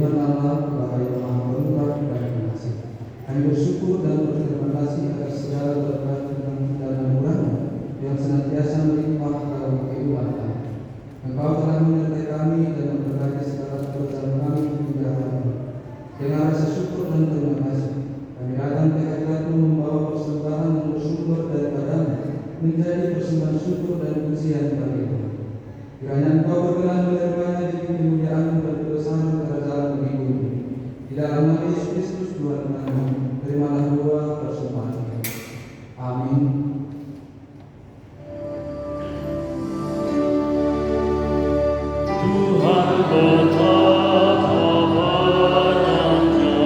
Tuhan Allah Bapa yang Maha Pemurah dan Pengasih. Kami bersyukur dan berterima kasih atas segala berkat dan anugerah-Nya yang senantiasa melimpah dalam kehidupan kami. Engkau telah menyertai kami dan memberkati segala pekerjaan kami hingga hari ini. Dengan rasa syukur dan terima kasih, kami datang ke hadirat-Mu membawa persembahan yang bersumber daripada-Mu menjadi persembahan syukur dan pujian bagi-Mu. Kiranya Engkau berkenan menerimanya di kemuliaan dan kebesaran kerajaan di bumi. Di dalam nama Yesus Kristus Tuhan kami, terimalah doa persembahan kami. Amin.
Tuhan betapa banyaknya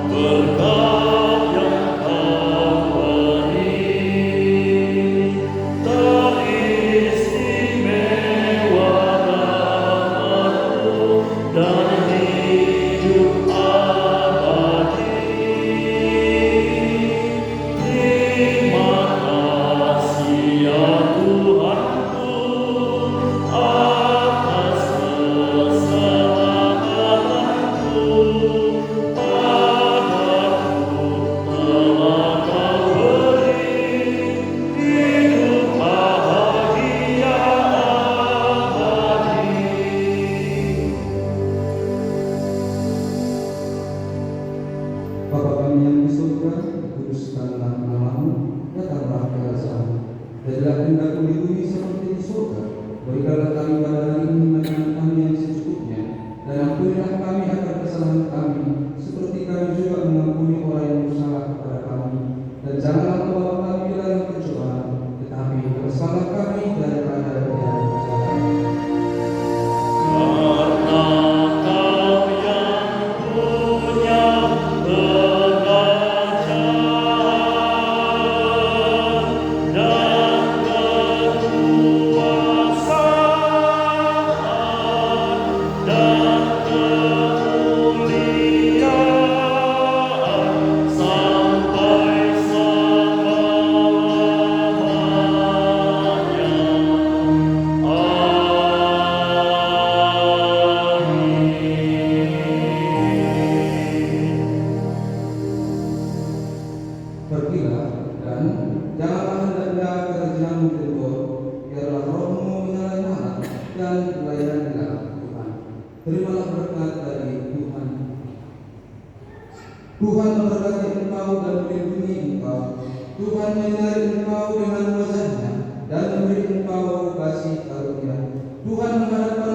berkat yang Kau beri, teristimewa rahmat-Mu dan hidup abadi. Terima kasih ya Tuhanku atas keselamatanku padaku, telah Kau beri hidup bahagia abadi.
Bapa kami yang di surga, dikuduskanlah nama-Mu, datanglah kerajaan-Mu. Jadilah kehendak-Mu di bumi seperti di surga. Berikanlah kami pada hari ini makanan kami yang secukupnya, dan ampunilah kami akan kesalahan kami, seperti kami juga mengampuni orang yang bersalah kepada kami. Dan janganlah membawa kami ke dalam pencobaan, tetapi bebaskanlah kami daripada yang jahat.
Karena Kau yang punya kerajaan dan kekuasaan dan kemuliaan sampai selama-lamanya. Amin.
Pergilah dan janganlah hendaknya kerajaan-Mu timbul, biarlah roh-Mu menyala-nyala dan layanilah Tuhan. Terimalah berkat dari Tuhan. Tuhan memberkati engkau dan melindungi engkau. Tuhan menyinari engkau dengan wajah-Nya dan memberi engkau kasih karunia. Tuhan menghadap